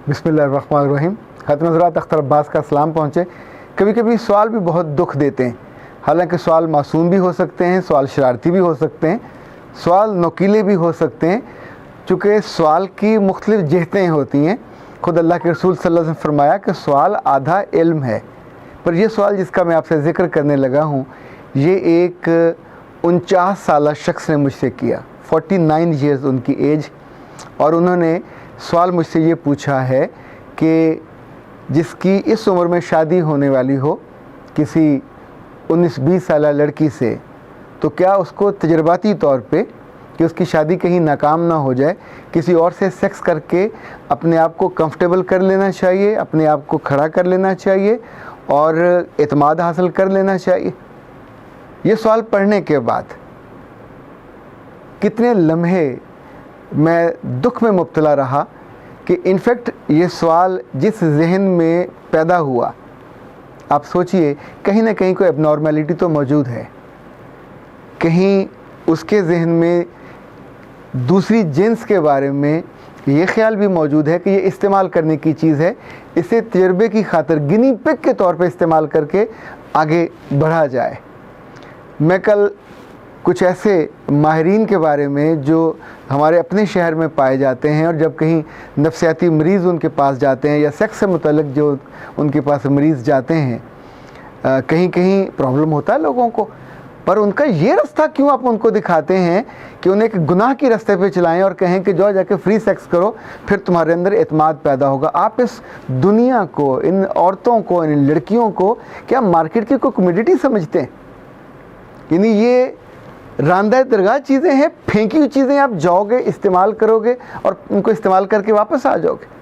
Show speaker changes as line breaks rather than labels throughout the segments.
بسم اللہ الرحمن الرحیم. خاتون حضرات، اختر عباس کا سلام پہنچے. کبھی کبھی سوال بھی بہت دکھ دیتے ہیں. حالانکہ سوال معصوم بھی ہو سکتے ہیں، سوال شرارتی بھی ہو سکتے ہیں، سوال نوکیلے بھی ہو سکتے ہیں. چونکہ سوال کی مختلف جہتیں ہوتی ہیں. خود اللہ کے رسول صلی اللہ علیہ وسلم نے فرمایا کہ سوال آدھا علم ہے. پر یہ سوال جس کا میں آپ سے ذکر کرنے لگا ہوں، یہ ایک 49 سالہ شخص نے مجھ سے کیا. 49 ایئرز ان کی ایج. اور انہوں نے سوال مجھ سے یہ پوچھا ہے کہ جس کی اس عمر میں شادی ہونے والی ہو کسی 19-20 سالہ لڑکی سے، تو کیا اس کو تجرباتی طور پہ کہ اس کی شادی کہیں ناکام نہ ہو جائے، کسی اور سے سیکس کر کے اپنے آپ کو کمفرٹیبل کر لینا چاہیے، اپنے آپ کو کھڑا کر لینا چاہیے اور اعتماد حاصل کر لینا چاہیے؟ یہ سوال پڑھنے کے بعد کتنے لمحے میں دکھ میں مبتلا رہا کہ انفیکٹ یہ سوال جس ذہن میں پیدا ہوا، آپ سوچئے کہیں نہ کہیں کوئی اب نارمیلٹی تو موجود ہے. کہیں اس کے ذہن میں دوسری جنس کے بارے میں یہ خیال بھی موجود ہے کہ یہ استعمال کرنے کی چیز ہے، اسے تجربے کی خاطر گنی پگ کے طور پہ استعمال کر کے آگے بڑھا جائے. میں کل کچھ ایسے ماہرین کے بارے میں جو ہمارے اپنے شہر میں پائے جاتے ہیں، اور جب کہیں نفسیاتی مریض ان کے پاس جاتے ہیں یا سیکس سے متعلق جو ان کے پاس مریض جاتے ہیں، کہیں کہیں پرابلم ہوتا ہے لوگوں کو، پر ان کا یہ رستہ کیوں آپ ان کو دکھاتے ہیں کہ انہیں ایک گناہ کی رستے پہ چلائیں اور کہیں کہ جا کے فری سیکس کرو، پھر تمہارے اندر اعتماد پیدا ہوگا. آپ اس دنیا کو، ان عورتوں کو، ان لڑکیوں کو کیا مارکیٹ کی کوئی کمیڈیٹی سمجھتے ہیں؟ یعنی یہ راندہ درگاہ چیزیں ہیں، پھینکی ہوئی چیزیں. آپ جاؤ گے، استعمال کرو گے اور ان کو استعمال کر کے واپس آ جاؤ گے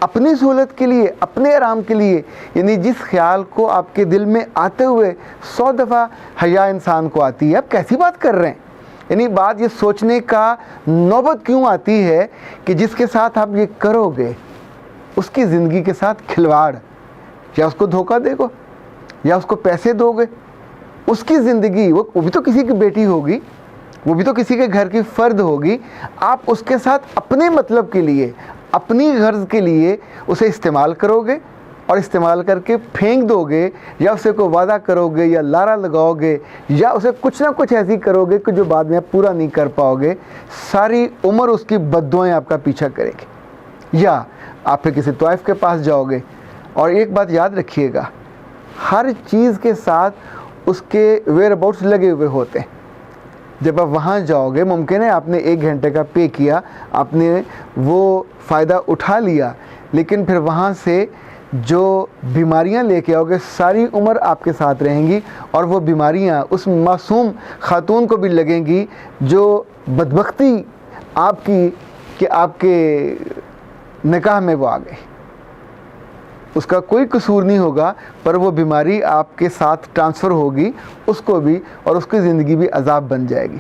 اپنی سہولت کے لیے، اپنے آرام کے لیے. یعنی جس خیال کو آپ کے دل میں آتے ہوئے 100 دفعہ حیا انسان کو آتی ہے، آپ کیسی بات کر رہے ہیں؟ یعنی بات یہ سوچنے کا نوبت کیوں آتی ہے کہ جس کے ساتھ آپ یہ کرو گے اس کی زندگی کے ساتھ کھلواڑ، یا اس کو دھوکہ دے گو، یا اس کو پیسے دو گے. اس کی زندگی، وہ بھی تو کسی کی بیٹی ہوگی، وہ بھی تو کسی کے گھر کی فرد ہوگی. آپ اس کے ساتھ اپنے مطلب کے لیے، اپنی غرض کے لیے اسے استعمال کرو گے اور استعمال کر کے پھینک دو گے، یا اسے کوئی وعدہ کرو گے، یا لارا لگاؤ گے، یا اسے کچھ نہ کچھ ایسی کرو گے کہ جو بعد میں آپ پورا نہیں کر پاؤ گے. ساری عمر اس کی بددعائیں آپ کا پیچھا کریں گے. یا آپ پھر کسی طائف کے پاس جاؤ گے. اور ایک بات یاد رکھیے گا، ہر چیز کے ساتھ اس کے ویئر اباؤٹس لگے ہوئے ہوتے ہیں. جب آپ وہاں جاؤ گے، ممکن ہے آپ نے 1 گھنٹے کا پے کیا، آپ نے وہ فائدہ اٹھا لیا، لیکن پھر وہاں سے جو بیماریاں لے کے آؤ گے ساری عمر آپ کے ساتھ رہیں گی. اور وہ بیماریاں اس معصوم خاتون کو بھی لگیں گی جو بدبختی آپ کی کہ آپ کے نکاح میں وہ آ گئی. اس کا کوئی قصور نہیں ہوگا، پر وہ بیماری آپ کے ساتھ ٹرانسفر ہوگی اس کو بھی، اور اس کی زندگی بھی عذاب بن جائے گی.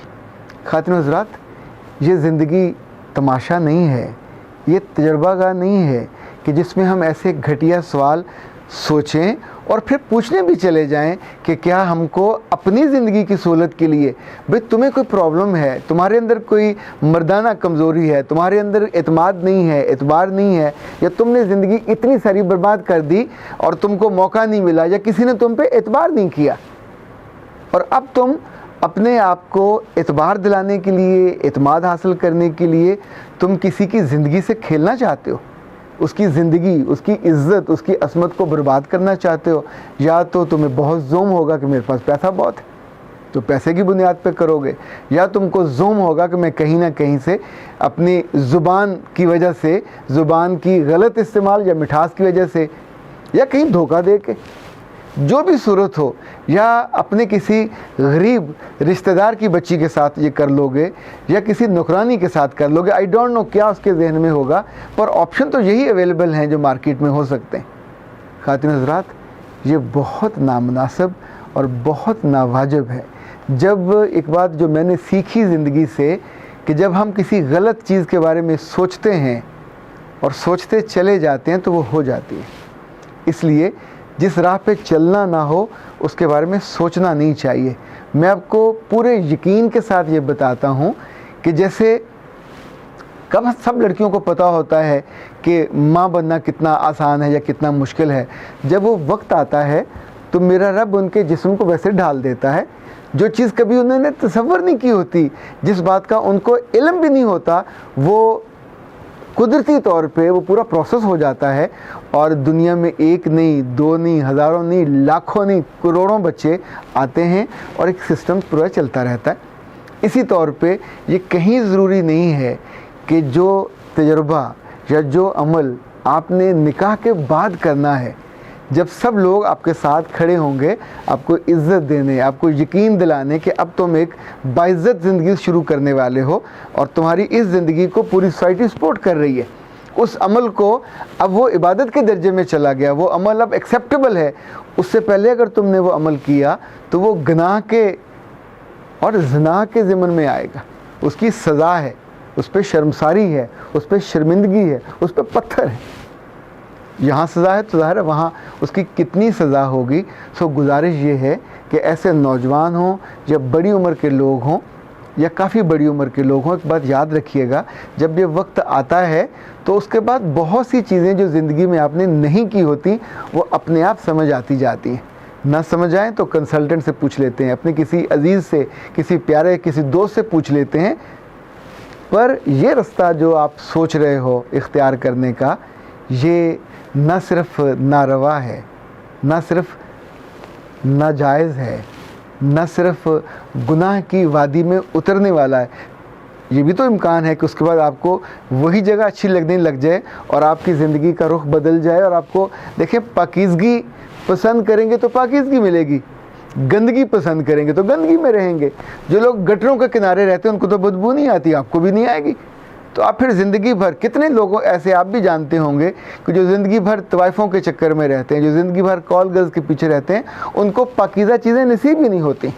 خواتین حضرات، یہ زندگی تماشا نہیں ہے، یہ تجربہ گاہ نہیں ہے کہ جس میں ہم ایسے گھٹیا سوال سوچیں اور پھر پوچھنے بھی چلے جائیں کہ کیا ہم کو اپنی زندگی کی سہولت کے لیے، بھئی تمہیں کوئی پرابلم ہے، تمہارے اندر کوئی مردانہ کمزوری ہے، تمہارے اندر اعتماد نہیں ہے، اعتبار نہیں ہے، یا تم نے زندگی اتنی ساری برباد کر دی اور تم کو موقع نہیں ملا، یا کسی نے تم پہ اعتبار نہیں کیا، اور اب تم اپنے آپ کو اعتبار دلانے کے لیے، اعتماد حاصل کرنے کے لیے تم کسی کی زندگی سے کھیلنا چاہتے ہو، اس کی زندگی، اس کی عزت، اس کی عصمت کو برباد کرنا چاہتے ہو. یا تو تمہیں بہت زوم ہوگا کہ میرے پاس پیسہ بہت ہے، تو پیسے کی بنیاد پہ کرو گے، یا تم کو زوم ہوگا کہ میں کہیں نہ کہیں سے اپنی زبان کی وجہ سے، زبان کی غلط استعمال یا مٹھاس کی وجہ سے، یا کہیں دھوکہ دے کے، جو بھی صورت ہو، یا اپنے کسی غریب رشتہ دار کی بچی کے ساتھ یہ کر لو گے، یا کسی نوکرانی کے ساتھ کر لو گے. آئی ڈونٹ نو کیا اس کے ذہن میں ہوگا، پر آپشن تو یہی اویلیبل ہیں جو مارکیٹ میں ہو سکتے ہیں. خواتین حضرات، یہ بہت نامناسب اور بہت ناواجب ہے. جب ایک بات جو میں نے سیکھی زندگی سے، کہ جب ہم کسی غلط چیز کے بارے میں سوچتے ہیں اور سوچتے چلے جاتے ہیں تو وہ ہو جاتی ہے. اس لیے جس راہ پہ چلنا نہ ہو اس کے بارے میں سوچنا نہیں چاہیے. میں آپ کو پورے یقین کے ساتھ یہ بتاتا ہوں کہ جیسے کب سب لڑکیوں کو پتہ ہوتا ہے کہ ماں بننا کتنا آسان ہے یا کتنا مشکل ہے؟ جب وہ وقت آتا ہے تو میرا رب ان کے جسم کو ویسے ڈھال دیتا ہے جو چیز کبھی انہوں نے تصور نہیں کی ہوتی، جس بات کا ان کو علم بھی نہیں ہوتا، وہ قدرتی طور پہ وہ پورا پروسیس ہو جاتا ہے، اور دنیا میں ایک نہیں، دو نہیں، ہزاروں نہیں، لاکھوں نہیں، کروڑوں بچے آتے ہیں اور ایک سسٹم پورا چلتا رہتا ہے۔ اسی طور پہ یہ کہیں ضروری نہیں ہے کہ جو تجربہ یا جو عمل آپ نے نکاح کے بعد کرنا ہے، جب سب لوگ آپ کے ساتھ کھڑے ہوں گے آپ کو عزت دینے، آپ کو یقین دلانے کہ اب تم ایک باعزت زندگی شروع کرنے والے ہو اور تمہاری اس زندگی کو پوری سوسائٹی سپورٹ کر رہی ہے، اس عمل کو اب وہ عبادت کے درجے میں چلا گیا، وہ عمل اب ایکسیپٹیبل ہے۔ اس سے پہلے اگر تم نے وہ عمل کیا تو وہ گناہ کے اور زنا کے ضمن میں آئے گا، اس کی سزا ہے، اس پہ شرمساری ہے، اس پہ شرمندگی ہے، اس پہ پتھر ہے۔ یہاں سزا ہے تو ظاہر ہے وہاں اس کی کتنی سزا ہوگی۔ سو گزارش یہ ہے کہ ایسے نوجوان ہوں یا بڑی عمر کے لوگ ہوں یا کافی بڑی عمر کے لوگ ہوں، ایک بات یاد رکھیے گا، جب یہ وقت آتا ہے تو اس کے بعد بہت سی چیزیں جو زندگی میں آپ نے نہیں کی ہوتی وہ اپنے آپ سمجھ آتی جاتی ہیں۔ نہ سمجھ آئیں تو کنسلٹنٹ سے پوچھ لیتے ہیں، اپنے کسی عزیز سے، کسی پیارے کسی دوست سے پوچھ لیتے ہیں۔ پر یہ رستہ جو آپ سوچ رہے ہو اختیار کرنے کا، یہ نہ صرف ناروا ہے، نہ صرف ناجائز ہے، نہ صرف گناہ کی وادی میں اترنے والا ہے، یہ بھی تو امکان ہے کہ اس کے بعد آپ کو وہی جگہ اچھی لگنے لگ جائے اور آپ کی زندگی کا رخ بدل جائے، اور آپ کو دیکھیں پاکیزگی پسند کریں گے تو پاکیزگی ملے گی، گندگی پسند کریں گے تو گندگی میں رہیں گے۔ جو لوگ گٹروں کے کنارے رہتے ہیں ان کو تو بدبو نہیں آتی، آپ کو بھی نہیں آئے گی، تو آپ پھر زندگی بھر کتنے لوگوں ایسے آپ بھی جانتے ہوں گے کہ جو زندگی بھر طوائفوں کے چکر میں رہتے ہیں، جو زندگی بھر کال گرلز کے پیچھے رہتے ہیں، ان کو پاکیزہ چیزیں نصیب ہی نہیں ہوتی۔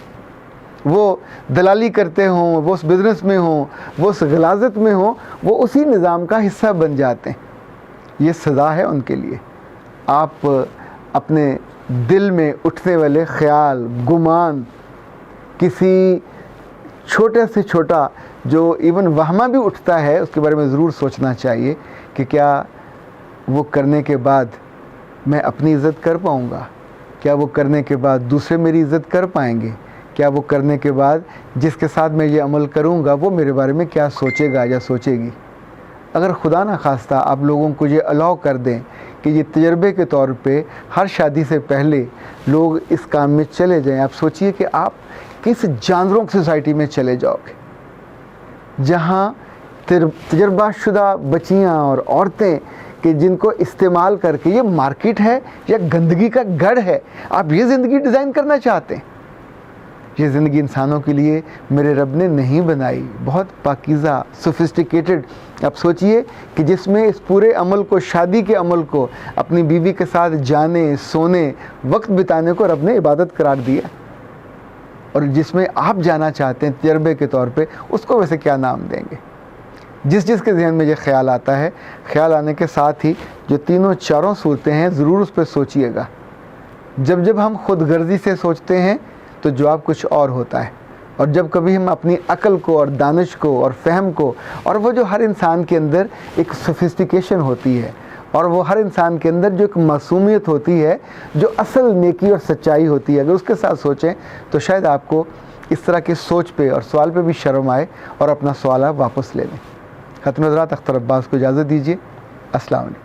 وہ دلالی کرتے ہوں، وہ اس بزنس میں ہوں، وہ اس غلاظت میں ہوں، وہ اسی نظام کا حصہ بن جاتے ہیں۔ یہ سزا ہے ان کے لیے۔ آپ اپنے دل میں اٹھنے والے خیال، گمان، کسی چھوٹے سے چھوٹا جو ایون وہمہ بھی اٹھتا ہے اس کے بارے میں ضرور سوچنا چاہیے کہ کیا وہ کرنے کے بعد میں اپنی عزت کر پاؤں گا؟ کیا وہ کرنے کے بعد دوسرے میری عزت کر پائیں گے؟ کیا وہ کرنے کے بعد جس کے ساتھ میں یہ عمل کروں گا وہ میرے بارے میں کیا سوچے گا یا سوچے گی؟ اگر خدا نہ خواستہ آپ لوگوں کو یہ الاؤ کر دیں کہ یہ تجربے کے طور پہ ہر شادی سے پہلے لوگ اس کام میں چلے جائیں، آپ سوچئے کہ آپ کس جانوروں کی سوسائٹی میں چلے جاؤ گے، جہاں تجربہ شدہ بچیاں اور عورتیں کہ جن کو استعمال کر کے یہ مارکیٹ ہے یا گندگی کا گڑھ ہے۔ آپ یہ زندگی ڈیزائن کرنا چاہتے ہیں؟ یہ زندگی انسانوں کے لیے میرے رب نے نہیں بنائی، بہت پاکیزہ، سوفسٹیکیٹڈ۔ آپ سوچئے کہ جس میں اس پورے عمل کو، شادی کے عمل کو، اپنی بیوی کے ساتھ جانے، سونے، وقت بتانے کو رب نے عبادت قرار دیا، اور جس میں آپ جانا چاہتے ہیں تجربے کے طور پہ، اس کو ویسے کیا نام دیں گے؟ جس کے ذہن میں یہ خیال آتا ہے، خیال آنے کے ساتھ ہی جو تینوں چاروں صورتیں ہیں ضرور اس پہ سوچئے گا۔ جب ہم خود غرضی سے سوچتے ہیں تو جواب کچھ اور ہوتا ہے، اور جب کبھی ہم اپنی عقل کو اور دانش کو اور فہم کو، اور وہ جو ہر انسان کے اندر ایک سوفسٹیکیشن ہوتی ہے، اور وہ ہر انسان کے اندر جو ایک معصومیت ہوتی ہے، جو اصل نیکی اور سچائی ہوتی ہے، اگر اس کے ساتھ سوچیں تو شاید آپ کو اس طرح کی سوچ پہ اور سوال پہ بھی شرم آئے اور اپنا سوال آپ واپس لے لیں۔ ختم حضرات، اختر عباس کو اجازت دیجیے۔ السلام علیکم۔